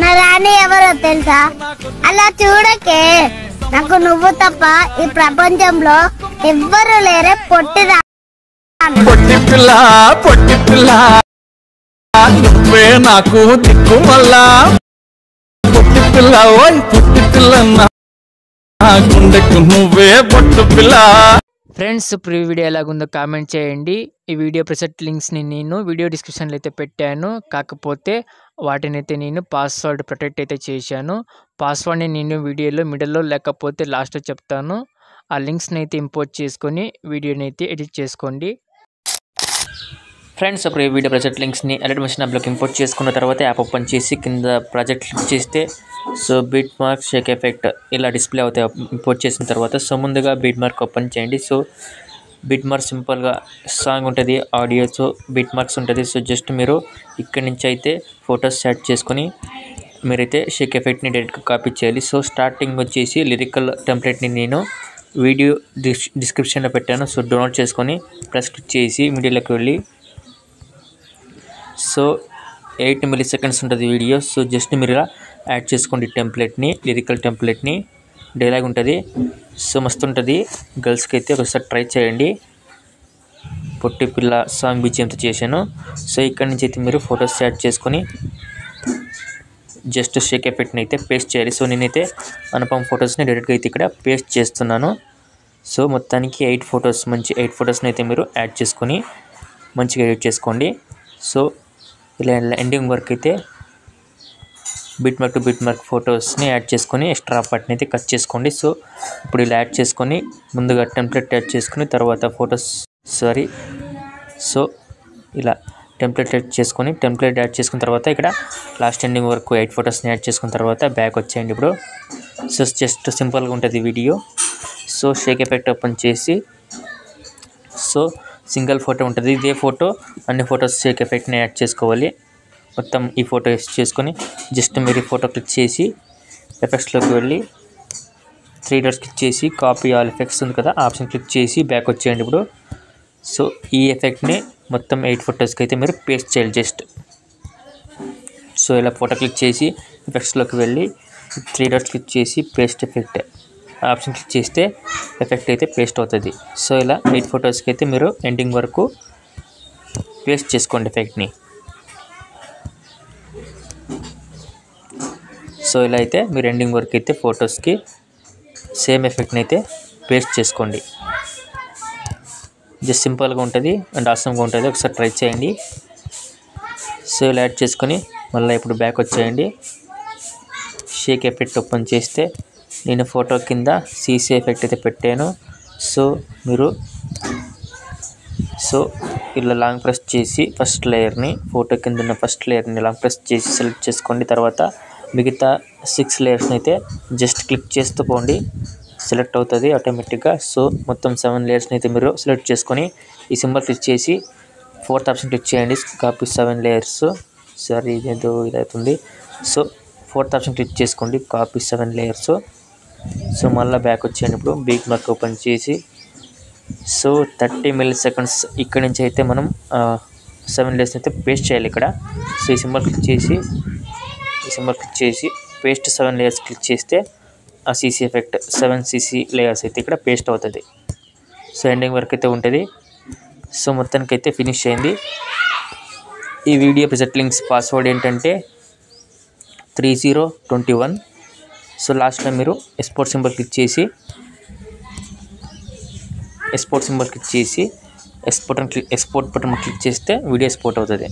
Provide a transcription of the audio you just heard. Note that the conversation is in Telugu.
నా రాణి ఎవరో తెలుసా? అలా చూడకే, నాకు నువ్వు తప్ప ఈ ప్రపంచంలో ఎవ్వరు లేరే పొట్టిరా. పొట్టి పిల్ల నువ్వే నాకు దిక్కు మళ్ళా. పొట్టి పిల్ల ఓయ్ పొట్టి పిల్ల గుండెకు నువ్వే పొట్టు పిల్ల. ఫ్రెండ్స్, ఇప్పుడు ఈ వీడియో ఎలాగుందో కామెంట్ చేయండి. ఈ వీడియో ప్రెసెంట్ లింక్స్ని నేను వీడియో డిస్క్రిప్షన్లో అయితే పెట్టాను. కాకపోతే వాటిని అయితే నేను పాస్వర్డ్ ప్రొటెక్ట్ అయితే చేశాను. పాస్వర్డ్ని నేను వీడియోలో మిడిల్లో లేకపోతే లాస్ట్లో చెప్తాను. ఆ లింక్స్ని అయితే ఇంపోర్ట్ చేసుకొని వీడియోని అయితే ఎడిట్ చేసుకోండి. ఫ్రెండ్స్, అప్పుడు ఈ వీడియో ప్రాజెక్ట్ లింక్స్ని ఎలర్ట్ మెషిన్ యాప్లోకి ఇంపోర్ట్ చేసుకున్న తర్వాత యాప్ ఓపెన్ చేసి కింద ప్రాజెక్ట్ క్లిక్ చేస్తే so beat mark shake effect ఇలా డిస్ప్లే అవుతాయి. ఇంపోర్ట్ చేసిన తర్వాత సో ముందుగా బీట్ మార్క్ ఓపెన్ చేయండి. సో బీట్ మార్క్ సింపుల్గా సాంగ్ ఉంటుంది, ఆడియో, సో బీట్ మార్క్స్ ఉంటుంది. సో జస్ట్ మీరు ఇక్కడి నుంచి అయితే ఫొటోస్ యాడ్ చేసుకొని మీరైతే షేక్ ఎఫెక్ట్ని డైరెక్ట్గా కాపీ చేయాలి. సో స్టార్టింగ్ వచ్చేసి లిరికల్ టెంప్లెట్ని నేను వీడియో డిస్క్రిప్షన్లో పెట్టాను. సో డౌన్లోడ్ చేసుకొని ప్రెస్ క్లిక్ చేసి మీడియాలోకి వెళ్ళి సో 8 milliseconds ఉంటుంది వీడియో. సో జస్ట్ మీరు ఇలా యాడ్ చేసుకోండి టెంప్లెట్ని, లిరికల్ టెంప్లెట్ని. డైలాగ్ ఉంటుంది, సో మస్తు ఉంటుంది. గర్ల్స్కి అయితే ఒకసారి ట్రై చేయండి. పొట్టి పిల్ల సాంగ్ బీజిఎంతో చేశాను. సో ఇక్కడ నుంచి అయితే మీరు ఫొటోస్ యాడ్ చేసుకొని జస్ట్ షేక్ ఎఫెక్ట్ని అయితే పేస్ట్ చేయాలి. సో నేనైతే అనుపమ్ ఫొటోస్ని డైరెక్ట్గా అయితే ఇక్కడ పేస్ట్ చేస్తున్నాను. సో మొత్తానికి 8 ఫొటోస్, మంచి 8 ఫొటోస్ని అయితే మీరు యాడ్ చేసుకొని మంచిగా ఎడిట్ చేసుకోండి. సో ఇలా ఎండింగ్ వర్క్ అయితే bit mark to bit mark ఫొటోస్ని యాడ్ చేసుకొని ఎక్స్ట్రా పార్ట్ని అయితే కట్ చేసుకోండి. సో ఇప్పుడు ఇలా యాడ్ చేసుకొని ముందుగా టెంప్లెట్ యాడ్ చేసుకుని తర్వాత ఫొటోస్ సో ఇలా టెంప్లెట్ యాడ్ చేసుకున్న తర్వాత ఇక్కడ లాస్ట్ ఎండింగ్ వరకు 8 ఫొటోస్ని యాడ్ చేసుకున్న తర్వాత బ్యాక్ వచ్చేయండి. ఇప్పుడు సో జస్ట్ సింపుల్గా ఉంటుంది video. So Sheikh effect open చేసి సో సింగిల్ ఫోటో ఉంటుంది, ఇదే ఫోటో అన్ని ఫొటోస్ షేక్ ఎఫెక్ట్ని యాడ్ చేసుకోవాలి. మొత్తం ఈ ఫోటో చేసుకొని జస్ట్ మీరు ఈ ఫోటో క్లిక్ చేసి ఎఫెక్ట్స్లోకి వెళ్ళి 3 డాట్స్ క్లిక్ చేసి కాపీ ఆల్ ఎఫెక్ట్స్ ఉంది కదా, ఆప్షన్ క్లిక్ చేసి బ్యాక్ వచ్చేయండి. ఇప్పుడు సో ఈ ఎఫెక్ట్ని మొత్తం 8 ఫొటోస్కి అయితే మీరు పేస్ట్ చేయాలి జస్ట్. సో ఇలా ఫోటో క్లిక్ చేసి ఎఫెక్ట్స్లోకి వెళ్ళి 3 డాట్స్ క్లిక్ చేసి పేస్ట్ ఎఫెక్ట్ ఆప్షన్ క్లిక్ చేస్తే ఎఫెక్ట్ అయితే పేస్ట్ అవుతుంది. సో ఇలా 8 ఫొటోస్కి అయితే మీరు ఎండింగ్ వరకు పేస్ట్ చేసుకోండి ఎఫెక్ట్ని. సో ఇలా అయితే మీరు ఎండింగ్ వరకు అయితే ఫొటోస్కి సేమ్ ఎఫెక్ట్ని అయితే పేస్ట్ చేసుకోండి. జస్ట్ సింపుల్గా ఉంటుంది అండ్ ఆసమ్గా ఉంటుంది, ఒకసారి ట్రై చేయండి. సో ఇలా యాడ్ చేసుకొని మళ్ళీ ఇప్పుడు బ్యాక్ వచ్చేయండి. షేక్ ఎఫెక్ట్ ఓపెన్ చేస్తే నేను ఫోటో కింద సీసీ ఎఫెక్ట్ అయితే పెట్టాను. సో మీరు సో ఇలా లాంగ్ ప్రెస్ చేసి ఫస్ట్ లేయర్ని, ఫోటో కింద ఉన్న ఫస్ట్ లేయర్ని లాంగ్ ప్రెస్ చేసి సెలెక్ట్ చేసుకోండి. తర్వాత మిగతా 6 లేయర్స్ని అయితే జస్ట్ క్లిక్ చేస్తూ పోండి, సెలెక్ట్ అవుతుంది ఆటోమేటిక్గా. సో మొత్తం 7 లేయర్స్ని అయితే మీరు సెలెక్ట్ చేసుకొని ఈ సింబల్ క్లిక్ చేసి 4th ఆప్షన్ క్లిక్ చేయండి, కాపీ 7 లేయర్స్. సారీ ఇదేదో ఇదవుతుంది. సో 4th ఆప్షన్ క్లిక్ చేసుకోండి, కాపీ 7 లేయర్స్. సో మళ్ళీ బ్యాక్ వచ్చేయండి. ఇప్పుడు బీట్ మార్క్ ఓపెన్ చేసి సో 30 milliseconds ఇక్కడ నుంచి అయితే మనం 7 లేయర్స్ అయితే పేస్ట్ చేయాలి ఇక్కడ. సో ఈ సింబల్ క్లిక్ చేసి పేస్ట్ 7 లేయర్స్ క్లిక్ చేస్తే ఆ సీసీ ఎఫెక్ట్ 7 సీసీ లేయర్స్ అయితే ఇక్కడ పేస్ట్ అవుతుంది. సో ఎండింగ్ వరకు అయితే ఉంటుంది. సో మొత్తానికి అయితే ఫినిష్ అయింది. ఈ వీడియో ప్రెజెంట్ లింక్స్ పాస్వర్డ్ ఏంటంటే 3021. సో లాస్ట్లో మీరు ఎక్స్పోర్ట్ సింబల్ క్లిక్ చేసి ఎక్స్పోర్ట్ బటన్ క్లిక్ చేస్తే వీడియో ఎక్స్పోర్ట్ అవుతుంది.